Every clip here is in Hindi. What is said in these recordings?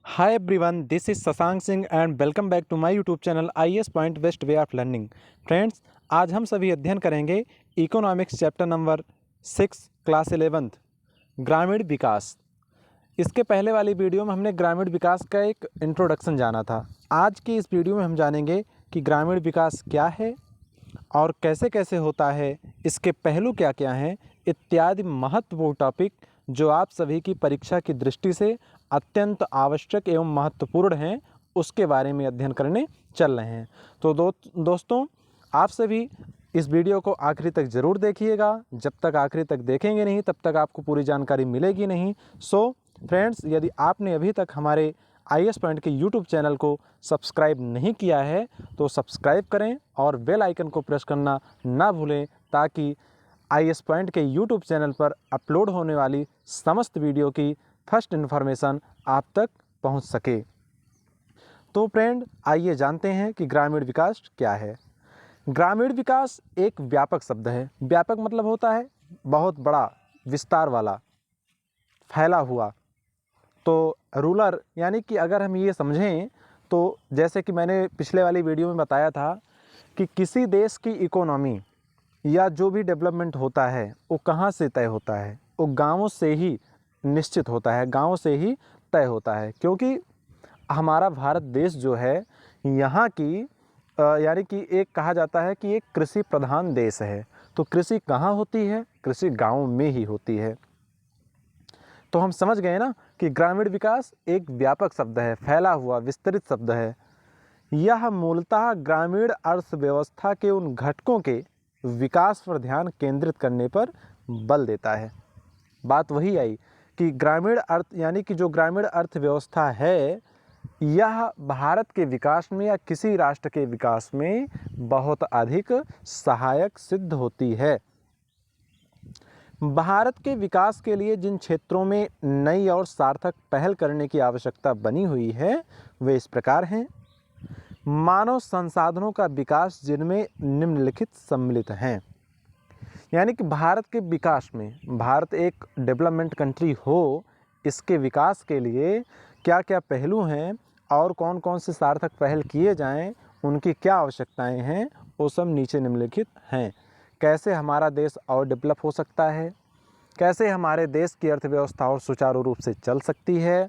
Hi everyone, this is Shashank Singh and welcome back to my YouTube channel IAS point best way of learning. Friends, आज हम सभी अध्ययन करेंगे इकोनॉमिक्स चैप्टर नंबर 6 क्लास 11 ग्रामीण विकास। इसके पहले वाली वीडियो में हमने ग्रामीण विकास का एक इंट्रोडक्शन जाना था। आज की इस वीडियो में हम जानेंगे कि ग्रामीण विकास क्या है और कैसे कैसे होता है, इसके पहलू क्या क्या हैं इत्यादि महत्वपूर्ण टॉपिक जो आप सभी की परीक्षा की दृष्टि से अत्यंत आवश्यक एवं महत्वपूर्ण हैं, उसके बारे में अध्ययन करने चल रहे हैं। तो दोस्तों, आप सभी इस वीडियो को आखिरी तक ज़रूर देखिएगा। जब तक आखिरी तक देखेंगे नहीं तब तक आपको पूरी जानकारी मिलेगी नहीं। सो फ्रेंड्स, यदि आपने अभी तक हमारे IAS पॉइंट के यूट्यूब चैनल को सब्सक्राइब नहीं किया है तो सब्सक्राइब करें और बेल आइकन को प्रेस करना ना भूलें, ताकि IAS पॉइंट के यूट्यूब चैनल पर अपलोड होने वाली समस्त वीडियो की फर्स्ट इन्फॉर्मेशन आप तक पहुंच सके। तो फ्रेंड, आइए जानते हैं कि ग्रामीण विकास क्या है। ग्रामीण विकास एक व्यापक शब्द है। व्यापक मतलब होता है बहुत बड़ा, विस्तार वाला, फैला हुआ। तो रूरल यानी कि अगर हम ये समझें तो जैसे कि मैंने पिछले वाली वीडियो में बताया था कि किसी देश की इकोनॉमी या जो भी डेवलपमेंट होता है वो कहाँ से तय होता है, वो गाँवों से ही निश्चित होता है, गाँव से ही तय होता है। क्योंकि हमारा भारत देश जो है यहाँ की यानी कि एक कहा जाता है कि एक कृषि प्रधान देश है। तो कृषि कहाँ होती है? कृषि गाँव में ही होती है। तो हम समझ गए ना कि ग्रामीण विकास एक व्यापक शब्द है, फैला हुआ, विस्तृत शब्द है। यह मूलतः ग्रामीण अर्थव्यवस्था के उन घटकों के विकास पर ध्यान केंद्रित करने पर बल देता है। बात वही आई कि ग्रामीण अर्थ यानी कि जो ग्रामीण अर्थव्यवस्था है, यह भारत के विकास में या किसी राष्ट्र के विकास में बहुत अधिक सहायक सिद्ध होती है। भारत के विकास के लिए जिन क्षेत्रों में नई और सार्थक पहल करने की आवश्यकता बनी हुई है वे इस प्रकार हैं। मानव संसाधनों का विकास, जिनमें निम्नलिखित सम्मिलित हैं। यानी कि भारत के विकास में, भारत एक डेवलपमेंट कंट्री हो, इसके विकास के लिए क्या क्या पहलू हैं और कौन कौन से सार्थक पहल किए जाएं, उनकी क्या आवश्यकताएं हैं, वो सब नीचे निम्नलिखित हैं। कैसे हमारा देश और डेवलप हो सकता है, कैसे हमारे देश की अर्थव्यवस्था और सुचारू रूप से चल सकती है,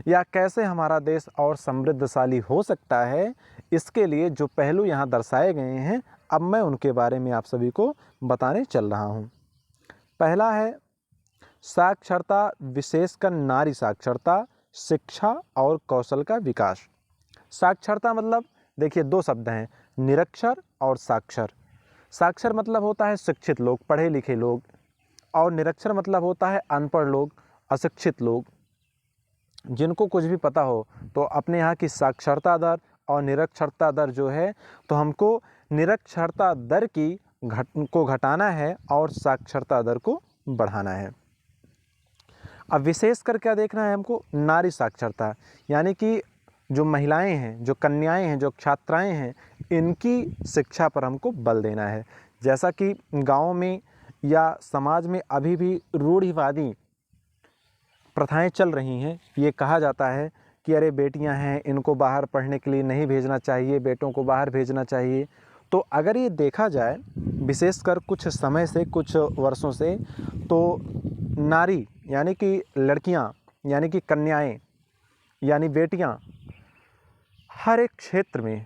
या कैसे हमारा देश और समृद्धशाली हो सकता है, इसके लिए जो पहलू यहाँ दर्शाए गए हैं, अब मैं उनके बारे में आप सभी को बताने चल रहा हूँ। पहला है साक्षरता, विशेषकर नारी साक्षरता, शिक्षा और कौशल का विकास। साक्षरता मतलब देखिए दो शब्द हैं, निरक्षर और साक्षर। साक्षर मतलब होता है शिक्षित लोग, पढ़े लिखे लोग, और निरक्षर मतलब होता है अनपढ़ लोग, अशिक्षित लोग, जिनको कुछ भी पता हो। तो अपने यहाँ की साक्षरता दर और निरक्षरता दर जो है, तो हमको निरक्षरता दर को घटाना है और साक्षरता दर को बढ़ाना है। अब विशेषकर क्या देखना है हमको? नारी साक्षरता, यानी कि जो महिलाएं हैं, जो कन्याएं हैं, जो छात्राएं हैं, इनकी शिक्षा पर हमको बल देना है। जैसा कि गाँव में या समाज में अभी भी रूढ़िवादी प्रथाएं चल रही हैं। ये कहा जाता है कि अरे बेटियां हैं, इनको बाहर पढ़ने के लिए नहीं भेजना चाहिए, बेटों को बाहर भेजना चाहिए। तो अगर ये देखा जाए विशेषकर कुछ समय से, कुछ वर्षों से, तो नारी यानी कि लड़कियां, यानी कि कन्याएं, यानी बेटियां हर एक क्षेत्र में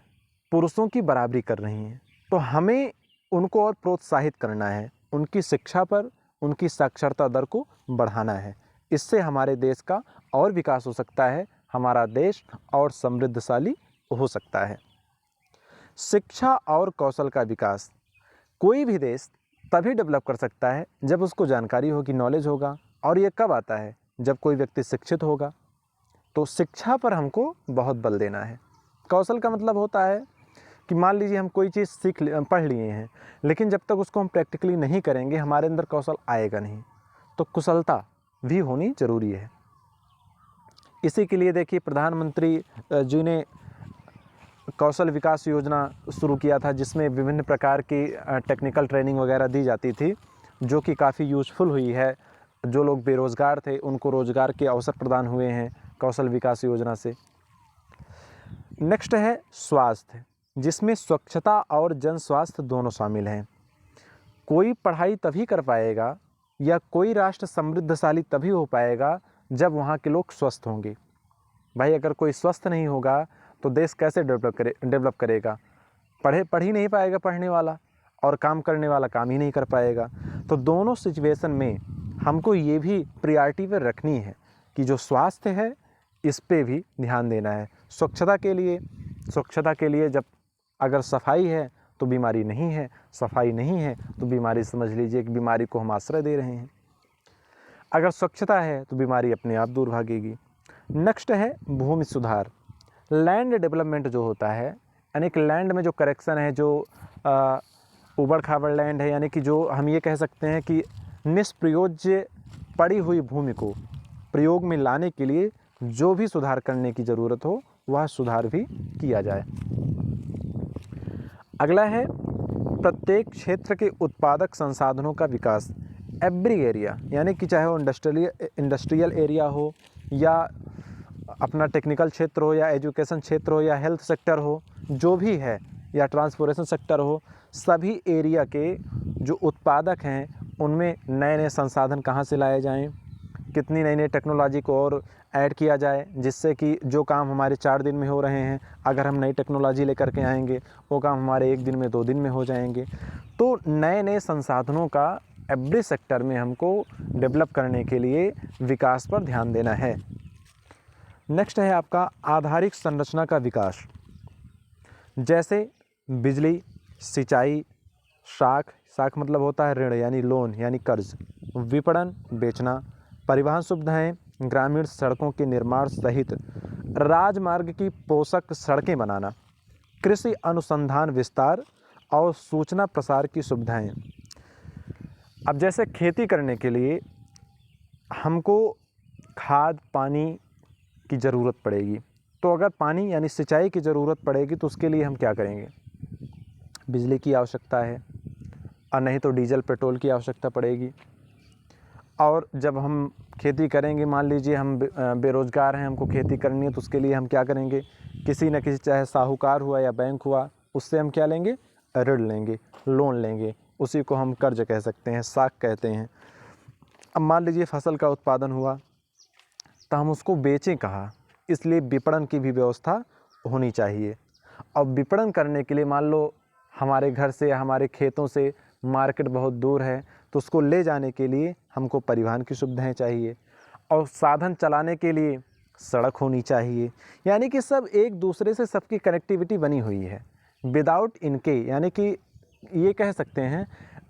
पुरुषों की बराबरी कर रही हैं। तो हमें उनको और प्रोत्साहित करना है, उनकी शिक्षा पर, उनकी साक्षरता दर को बढ़ाना है। इससे हमारे देश का और विकास हो सकता है, हमारा देश और समृद्धशाली हो सकता है। शिक्षा और कौशल का विकास, कोई भी देश तभी डेवलप कर सकता है जब उसको जानकारी होगी, नॉलेज होगा। और ये कब आता है? जब कोई व्यक्ति शिक्षित होगा। तो शिक्षा पर हमको बहुत बल देना है। कौशल का मतलब होता है कि मान लीजिए हम कोई चीज़ पढ़ लिए हैं, लेकिन जब तक उसको हम प्रैक्टिकली नहीं करेंगे, हमारे अंदर कौशल आएगा नहीं। तो कुशलता भी होनी जरूरी है। इसी के लिए देखिए प्रधानमंत्री जी ने कौशल विकास योजना शुरू किया था, जिसमें विभिन्न प्रकार की टेक्निकल ट्रेनिंग वगैरह दी जाती थी, जो कि काफ़ी यूज़फुल हुई है। जो लोग बेरोज़गार थे उनको रोज़गार के अवसर प्रदान हुए हैं। कौशल विकास योजना से। नेक्स्ट है स्वास्थ्य, जिसमें स्वच्छता और जन स्वास्थ्य दोनों शामिल हैं। कोई पढ़ाई तभी कर पाएगा या कोई राष्ट्र समृद्धशाली तभी हो पाएगा जब वहाँ के लोग स्वस्थ होंगे। भाई अगर कोई स्वस्थ नहीं होगा तो देश कैसे डेवलप करेगा? पढ़ ही नहीं पाएगा पढ़ने वाला, और काम करने वाला काम ही नहीं कर पाएगा। तो दोनों सिचुएशन में हमको ये भी प्रायोरिटी पर रखनी है कि जो स्वास्थ्य है इस पे भी ध्यान देना है। स्वच्छता के लिए जब अगर सफाई है तो बीमारी नहीं है, सफाई नहीं है तो बीमारी समझ लीजिए कि बीमारी को हम आश्रय दे रहे हैं। अगर स्वच्छता है तो बीमारी अपने आप दूर भागेगी। नेक्स्ट है भूमि सुधार, लैंड डेवलपमेंट जो होता है, यानी कि लैंड में जो करेक्शन है, जो उबड़ खाबड़ लैंड है, यानी कि जो हम ये कह सकते हैं कि निष्प्रयोज्य पड़ी हुई भूमि को प्रयोग में लाने के लिए जो भी सुधार करने की ज़रूरत हो वह सुधार भी किया जाए। अगला है प्रत्येक क्षेत्र के उत्पादक संसाधनों का विकास, एवरी एरिया, यानी कि चाहे वो इंडस्ट्रियल एरिया हो या अपना टेक्निकल क्षेत्र हो या एजुकेशन क्षेत्र हो या हेल्थ सेक्टर हो, जो भी है, या ट्रांसपोर्टेशन सेक्टर हो, सभी एरिया के जो उत्पादक हैं उनमें नए नए संसाधन कहाँ से लाए जाएं, कितनी नई नई टेक्नोलॉजी को और ऐड किया जाए, जिससे कि जो काम हमारे 4 दिन में हो रहे हैं अगर हम नई टेक्नोलॉजी लेकर के आएंगे वो काम हमारे 1 दिन में 2 दिन में हो जाएंगे। तो नए नए संसाधनों का एवरी सेक्टर में हमको डेवलप करने के लिए विकास पर ध्यान देना है। नेक्स्ट है आपका आधारिक संरचना का विकास, जैसे बिजली, सिंचाई, साख मतलब होता है ऋण यानी लोन यानी कर्ज, विपणन बेचना, परिवहन सुविधाएं, ग्रामीण सड़कों के निर्माण सहित राजमार्ग की पोषक सड़कें बनाना, कृषि अनुसंधान विस्तार और सूचना प्रसार की सुविधाएं। अब जैसे खेती करने के लिए हमको खाद पानी की ज़रूरत पड़ेगी, तो अगर पानी यानी सिंचाई की ज़रूरत पड़ेगी तो उसके लिए हम क्या करेंगे? बिजली की आवश्यकता है, और नहीं तो डीजल पेट्रोल की आवश्यकता पड़ेगी। और जब हम खेती करेंगे, मान लीजिए हम बेरोज़गार हैं, हमको खेती करनी है, तो उसके लिए हम क्या करेंगे? किसी न किसी, चाहे साहूकार हुआ या बैंक हुआ, उससे हम क्या लेंगे? ऋण लेंगे, लोन लेंगे, उसी को हम कर्ज कह सकते हैं, साख कहते हैं। अब मान लीजिए फसल का उत्पादन हुआ तो हम उसको बेचें कहाँ, इसलिए विपणन की भी व्यवस्था होनी चाहिए। और विपणन करने के लिए मान लो हमारे घर से या हमारे खेतों से मार्केट बहुत दूर है, तो उसको ले जाने के लिए हमको परिवहन की सुविधाएं चाहिए, और साधन चलाने के लिए सड़क होनी चाहिए। यानी कि सब एक दूसरे से सबकी कनेक्टिविटी बनी हुई है। विदाउट इनके, यानी कि ये कह सकते हैं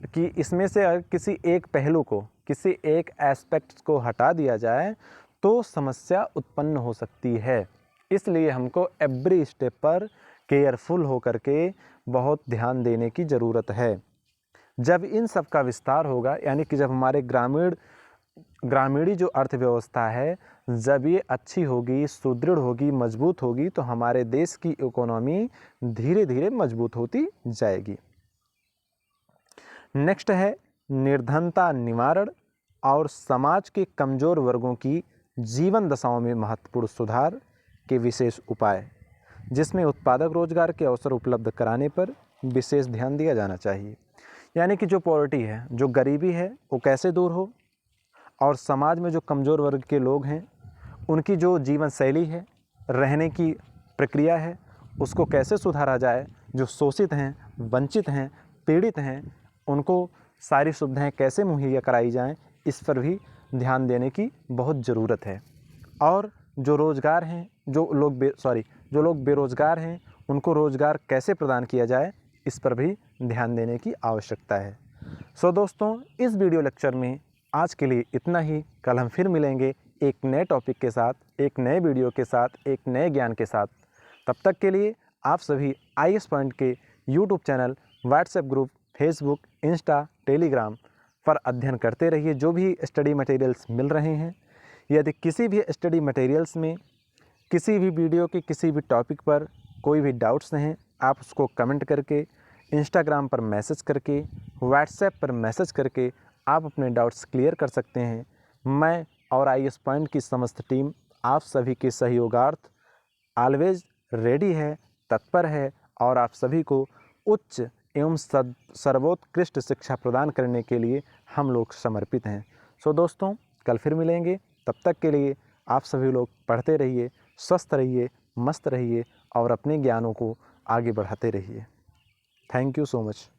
कि इसमें से अगर किसी एक पहलू को, किसी एक एस्पेक्ट को हटा दिया जाए तो समस्या उत्पन्न हो सकती है। इसलिए हमको एवरी स्टेप पर केयरफुल होकर के बहुत ध्यान देने की ज़रूरत है। जब इन सब का विस्तार होगा, यानी कि जब हमारे ग्रामीणी जो अर्थव्यवस्था है जब ये अच्छी होगी, सुदृढ़ होगी, मजबूत होगी, तो हमारे देश की इकोनॉमी धीरे धीरे मजबूत होती जाएगी। नेक्स्ट है निर्धनता निवारण और समाज के कमज़ोर वर्गों की जीवन दशाओं में महत्वपूर्ण सुधार के विशेष उपाय, जिसमें उत्पादक रोजगार के अवसर उपलब्ध कराने पर विशेष ध्यान दिया जाना चाहिए। यानी कि जो पॉवर्टी है, जो गरीबी है, वो कैसे दूर हो, और समाज में जो कमज़ोर वर्ग के लोग हैं उनकी जो जीवन शैली है, रहने की प्रक्रिया है, उसको कैसे सुधारा जाए। जो शोषित हैं, वंचित हैं, पीड़ित हैं, उनको सारी सुविधाएं कैसे मुहैया कराई जाएं, इस पर भी ध्यान देने की बहुत ज़रूरत है। और जो रोज़गार हैं, जो लोग बेरोज़गार हैं, उनको रोज़गार कैसे प्रदान किया जाए, इस पर भी ध्यान देने की आवश्यकता है। सो दोस्तों, इस वीडियो लेक्चर में आज के लिए इतना ही। कल हम फिर मिलेंगे एक नए टॉपिक के साथ, एक नए वीडियो के साथ, एक नए ज्ञान के साथ। तब तक के लिए आप सभी IAS पॉइंट के YouTube channel, WhatsApp group, Facebook, Insta, Telegram पर अध्ययन करते रहिए। जो भी स्टडी मटेरियल्स मिल रहे हैं, यदि किसी भी स्टडी मटेरियल्स में किसी भी वीडियो के किसी भी टॉपिक पर कोई भी डाउट्स हैं, आप उसको कमेंट करके, इंस्टाग्राम पर मैसेज करके, व्हाट्सएप पर मैसेज करके आप अपने डाउट्स क्लियर कर सकते हैं। मैं और IAS पॉइंट की समस्त टीम आप सभी के सहयोगार्थ ऑलवेज रेडी है, तत्पर है और आप सभी को उच्च एवं सर्वोत्कृष्ट शिक्षा प्रदान करने के लिए हम लोग समर्पित हैं। सो दोस्तों, कल फिर मिलेंगे। तब तक के लिए आप सभी लोग पढ़ते रहिए, स्वस्थ रहिए, मस्त रहिए और अपने ज्ञानों को आगे बढ़ाते रहिए। Thank you so much.